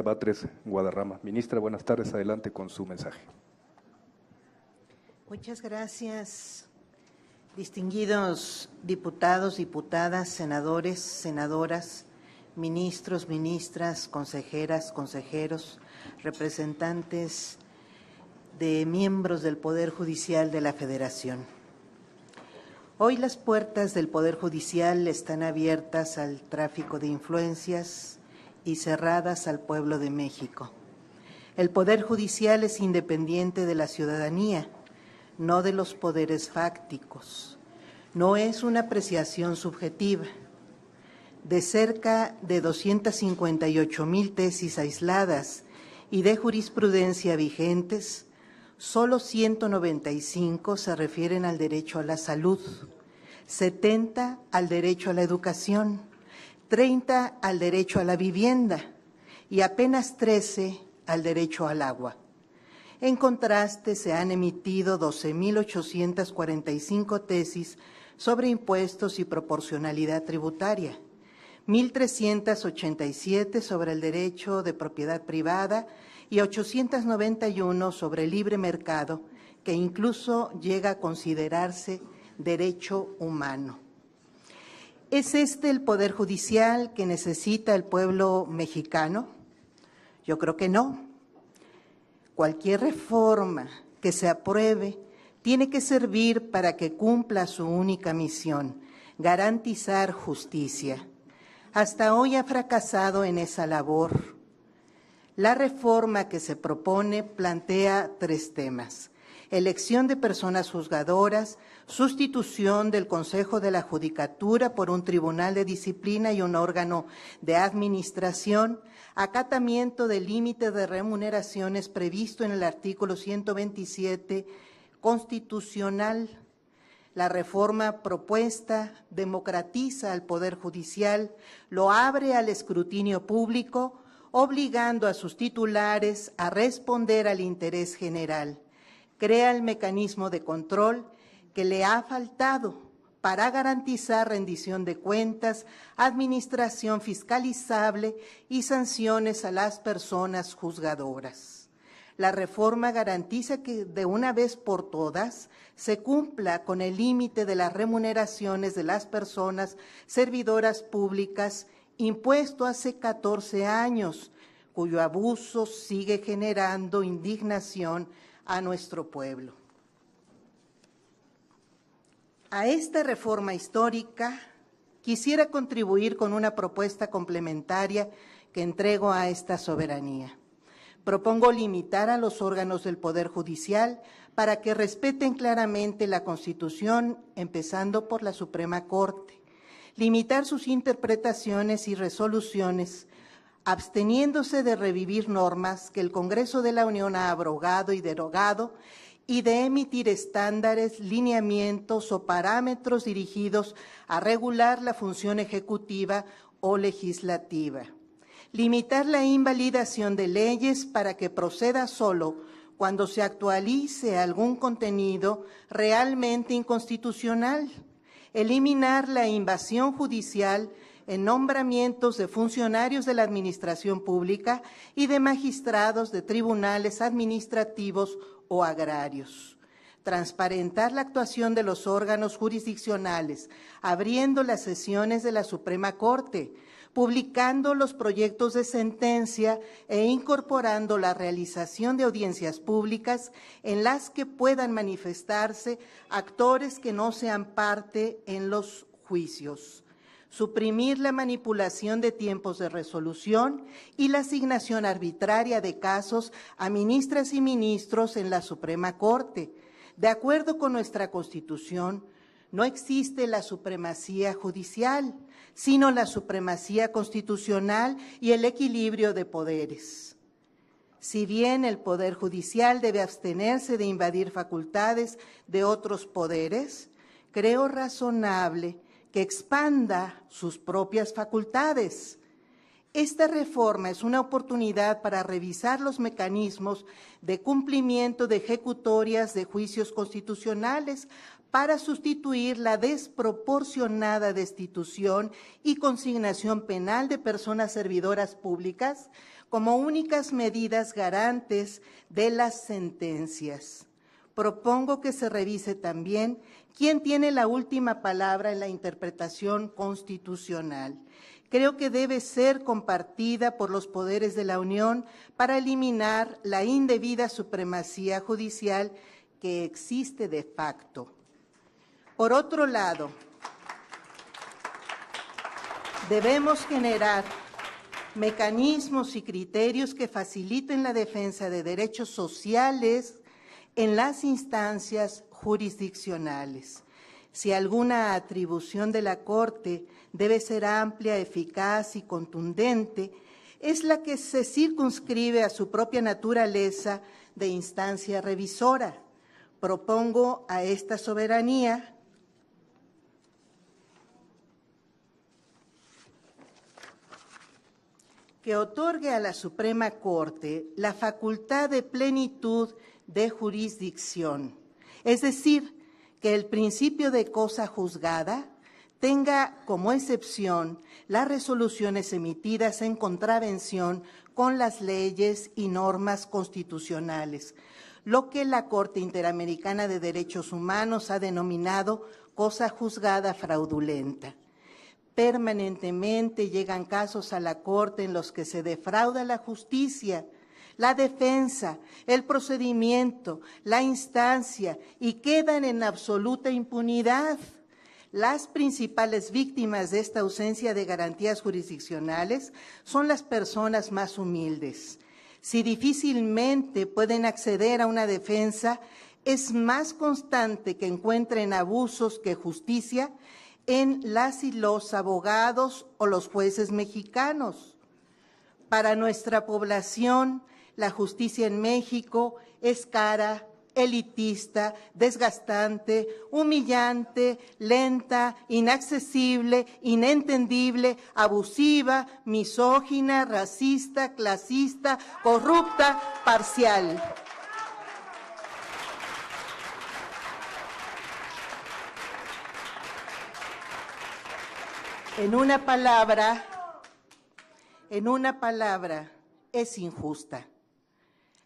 Batres, Guadarrama. Ministra, buenas tardes, adelante con su mensaje. Muchas gracias, distinguidos diputados, diputadas, senadores, senadoras, ministros, ministras, consejeras, consejeros, representantes de miembros del Poder Judicial de la Federación. Hoy las puertas del Poder Judicial están abiertas al tráfico de influencias y cerradas al pueblo de México. El Poder Judicial es independiente de la ciudadanía, no de los poderes fácticos. No es una apreciación subjetiva. De cerca de 258,000 tesis aisladas y de jurisprudencia vigentes, solo 195 se refieren al derecho a la salud, 70 al derecho a la educación, 30 al derecho a la vivienda y apenas 13 al derecho al agua. En contraste, se han emitido 12,845 tesis sobre impuestos y proporcionalidad tributaria, 1,387 sobre el derecho de propiedad privada y 891 sobre el libre mercado, que incluso llega a considerarse derecho humano. ¿Es este el Poder Judicial que necesita el pueblo mexicano? Yo creo que no. Cualquier reforma que se apruebe tiene que servir para que cumpla su única misión, garantizar justicia. Hasta hoy ha fracasado en esa labor. La reforma que se propone plantea 3 temas: elección de personas juzgadoras, sustitución del Consejo de la Judicatura por un tribunal de disciplina y un órgano de administración, acatamiento del límite de remuneraciones previsto en el artículo 127 constitucional. La reforma propuesta democratiza al Poder Judicial, lo abre al escrutinio público, obligando a sus titulares a responder al interés general. Crea el mecanismo de control que le ha faltado para garantizar rendición de cuentas, administración fiscalizable y sanciones a las personas juzgadoras. La reforma garantiza que de una vez por todas se cumpla con el límite de las remuneraciones de las personas servidoras públicas impuesto hace 14 años, cuyo abuso sigue generando indignación a nuestro pueblo. A esta reforma histórica quisiera contribuir con una propuesta complementaria que entrego a esta soberanía. Propongo limitar a los órganos del Poder Judicial para que respeten claramente la Constitución, empezando por la Suprema Corte, limitar sus interpretaciones y resoluciones, absteniéndose de revivir normas que el Congreso de la Unión ha abrogado y derogado, y de emitir estándares, lineamientos o parámetros dirigidos a regular la función ejecutiva o legislativa. Limitar la invalidación de leyes para que proceda solo cuando se actualice algún contenido realmente inconstitucional. Eliminar la invasión judicial en nombramientos de funcionarios de la administración pública y de magistrados de tribunales administrativos o agrarios. Transparentar la actuación de los órganos jurisdiccionales, abriendo las sesiones de la Suprema Corte, publicando los proyectos de sentencia e incorporando la realización de audiencias públicas en las que puedan manifestarse actores que no sean parte en los juicios. Suprimir la manipulación de tiempos de resolución y la asignación arbitraria de casos a ministras y ministros en la Suprema Corte. De acuerdo con nuestra Constitución, no existe la supremacía judicial, sino la supremacía constitucional y el equilibrio de poderes. Si bien el Poder Judicial debe abstenerse de invadir facultades de otros poderes, creo razonable que expanda sus propias facultades. Esta reforma es una oportunidad para revisar los mecanismos de cumplimiento de ejecutorias de juicios constitucionales para sustituir la desproporcionada destitución y consignación penal de personas servidoras públicas como únicas medidas garantes de las sentencias. Propongo que se revise también quién tiene la última palabra en la interpretación constitucional. Creo que debe ser compartida por los poderes de la Unión para eliminar la indebida supremacía judicial que existe de facto. Por otro lado, debemos generar mecanismos y criterios que faciliten la defensa de derechos sociales en las instancias jurisdiccionales. Si alguna atribución de la Corte debe ser amplia, eficaz y contundente, es la que se circunscribe a su propia naturaleza de instancia revisora. Propongo a esta soberanía que otorgue a la Suprema Corte la facultad de plenitud de jurisdicción, es decir, que el principio de cosa juzgada tenga como excepción las resoluciones emitidas en contravención con las leyes y normas constitucionales, lo que la Corte Interamericana de Derechos Humanos ha denominado cosa juzgada fraudulenta. Permanentemente llegan casos a la Corte en los que se defrauda la justicia, la defensa, el procedimiento, la instancia y quedan en absoluta impunidad. Las principales víctimas de esta ausencia de garantías jurisdiccionales son las personas más humildes. Si difícilmente pueden acceder a una defensa, es más constante que encuentren abusos que justicia en las y los abogados o los jueces mexicanos. Para nuestra población, la justicia en México es cara, elitista, desgastante, humillante, lenta, inaccesible, inentendible, abusiva, misógina, racista, clasista, corrupta, parcial. En una palabra, es injusta.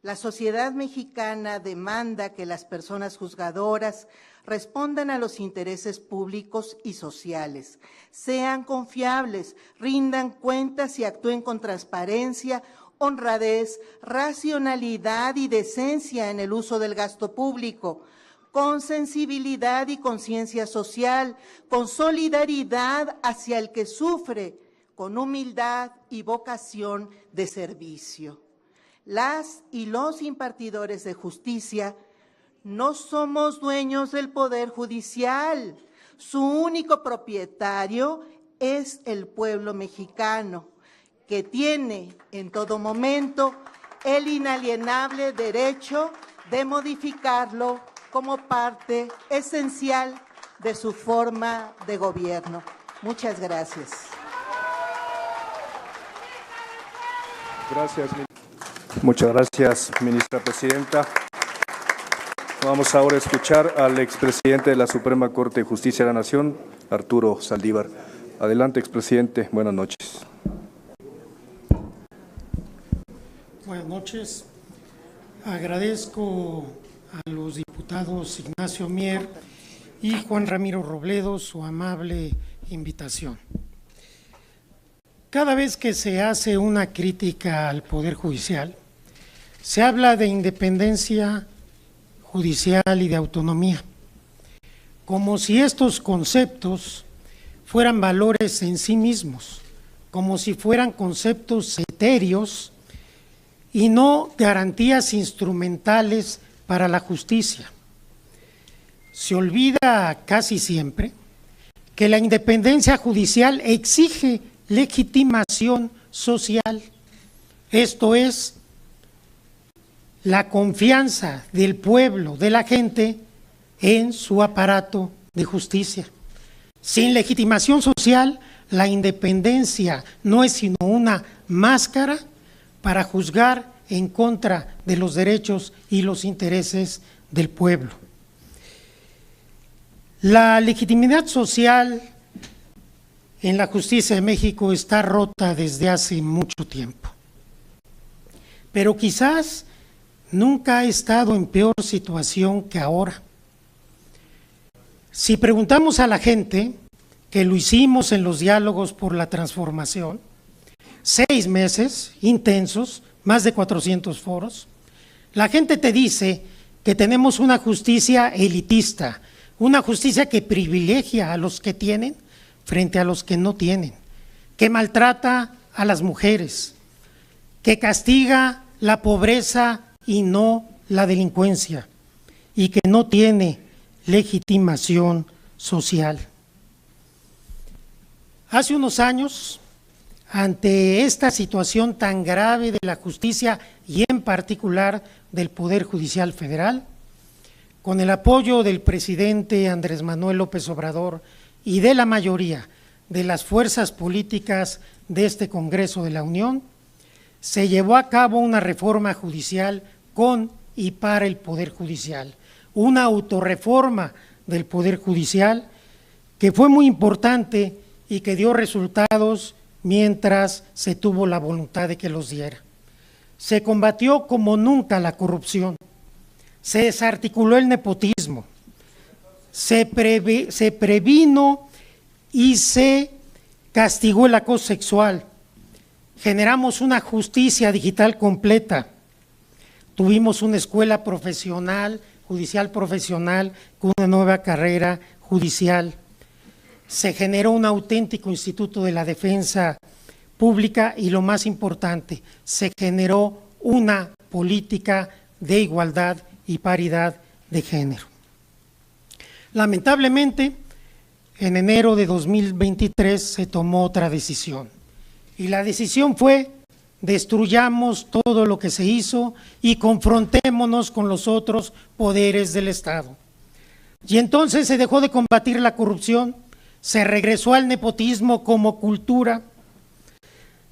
La sociedad mexicana demanda que las personas juzgadoras respondan a los intereses públicos y sociales, sean confiables, rindan cuentas y actúen con transparencia, honradez, racionalidad y decencia en el uso del gasto público, con sensibilidad y conciencia social, con solidaridad hacia el que sufre, con humildad y vocación de servicio. Las y los impartidores de justicia no somos dueños del Poder Judicial. Su único propietario es el pueblo mexicano, que tiene en todo momento el inalienable derecho de modificarlo como parte esencial de su forma de gobierno. Muchas gracias. Muchas gracias, ministra presidenta. Vamos ahora a escuchar al expresidente de la Suprema Corte de Justicia de la Nación, Arturo Saldívar. Adelante, expresidente. Buenas noches. Buenas noches. Agradezco a los diputados Ignacio Mier y Juan Ramiro Robledo su amable invitación. Cada vez que se hace una crítica al Poder Judicial, se habla de independencia judicial y de autonomía, como si estos conceptos fueran valores en sí mismos, como si fueran conceptos etéreos y no garantías instrumentales para la justicia. Se olvida casi siempre que la independencia judicial exige legitimación social, esto es, la confianza del pueblo, de la gente, en su aparato de justicia. Sin legitimación social, la independencia no es sino una máscara para juzgar en contra de los derechos y los intereses del pueblo. La legitimidad social en la justicia de México está rota desde hace mucho tiempo. pero quizás nunca ha estado en peor situación que ahora. Si preguntamos a la gente, que lo hicimos en los diálogos por la transformación, 6 meses intensos, más de 400 foros, la gente te dice que tenemos una justicia elitista, una justicia que privilegia a los que tienen frente a los que no tienen, que maltrata a las mujeres, que castiga la pobreza y no la delincuencia, y que no tiene legitimación social. Hace unos años, ante esta situación tan grave de la justicia y en particular del Poder Judicial Federal, con el apoyo del presidente Andrés Manuel López Obrador y de la mayoría de las fuerzas políticas de este Congreso de la Unión, se llevó a cabo una reforma judicial con y para el Poder Judicial, una autorreforma del Poder Judicial que fue muy importante y que dio resultados mientras se tuvo la voluntad de que los diera. Se combatió como nunca la corrupción, se desarticuló el nepotismo, se previno y se castigó el acoso sexual, generamos una justicia digital completa, tuvimos una escuela profesional, judicial profesional, con una nueva carrera judicial, se generó un auténtico instituto de la defensa pública y lo más importante, se generó una política de igualdad y paridad de género. Lamentablemente, en enero de 2023 se tomó otra decisión y la decisión fue: destruyamos todo lo que se hizo y confrontémonos con los otros poderes del Estado. Y entonces se dejó de combatir la corrupción, se regresó al nepotismo como cultura,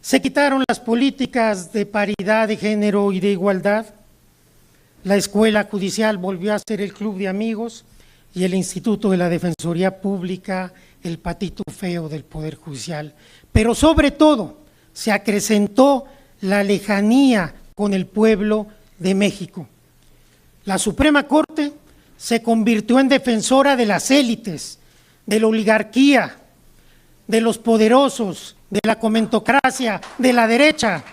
se quitaron las políticas de paridad de género y de igualdad, la escuela judicial volvió a ser el club de amigos y el Instituto de la Defensoría Pública, el patito feo del Poder Judicial. Pero sobre todo se acrecentó la lejanía con el pueblo de México. La Suprema Corte se convirtió en defensora de las élites, de la oligarquía, de los poderosos, de la comentocracia, de la derecha.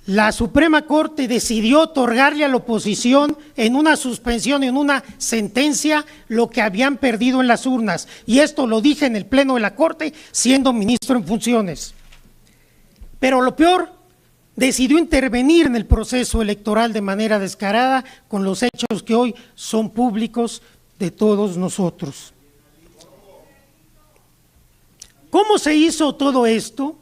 La Suprema Corte decidió otorgarle a la oposición en una suspensión, en una sentencia, lo que habían perdido en las urnas. Y esto lo dije en el Pleno de la Corte, siendo ministro en funciones. Pero lo peor, decidió intervenir en el proceso electoral de manera descarada con los hechos que hoy son públicos de todos nosotros. ¿Cómo se hizo todo esto?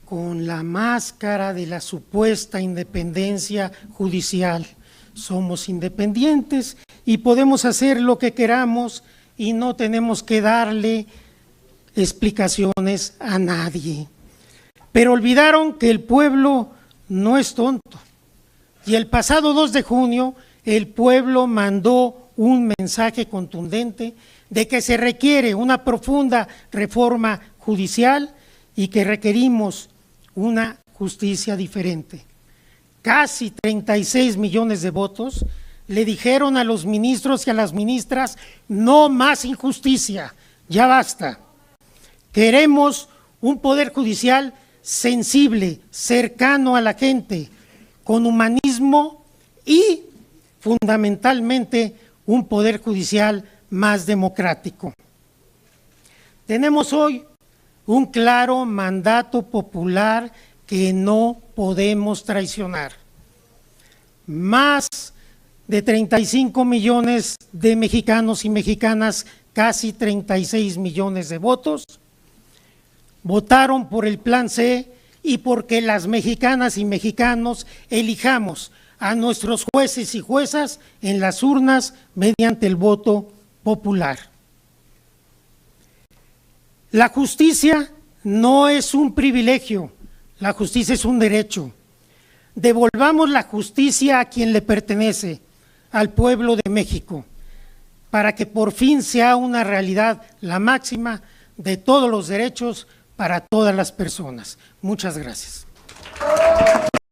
Con la máscara de la supuesta independencia judicial. Somos independientes y podemos hacer lo que queramos y no tenemos que darle explicaciones a nadie. Pero olvidaron que el pueblo no es tonto. Y el pasado 2 de junio el pueblo mandó un mensaje contundente de que se requiere una profunda reforma judicial y que requerimos una justicia diferente. Casi 36 millones de votos le dijeron a los ministros y a las ministras: no más injusticia, ya basta. Queremos un poder judicial sensible, cercano a la gente, con humanismo y fundamentalmente un poder judicial más democrático. Tenemos hoy un claro mandato popular que no podemos traicionar. Más de 35 millones de mexicanos y mexicanas, casi 36 millones de votos, votaron por el Plan C y porque las mexicanas y mexicanos elijamos a nuestros jueces y juezas en las urnas mediante el voto popular. La justicia no es un privilegio, la justicia es un derecho. Devolvamos la justicia a quien le pertenece, al pueblo de México, para que por fin sea una realidad la máxima de todos los derechos para todas las personas. Muchas gracias.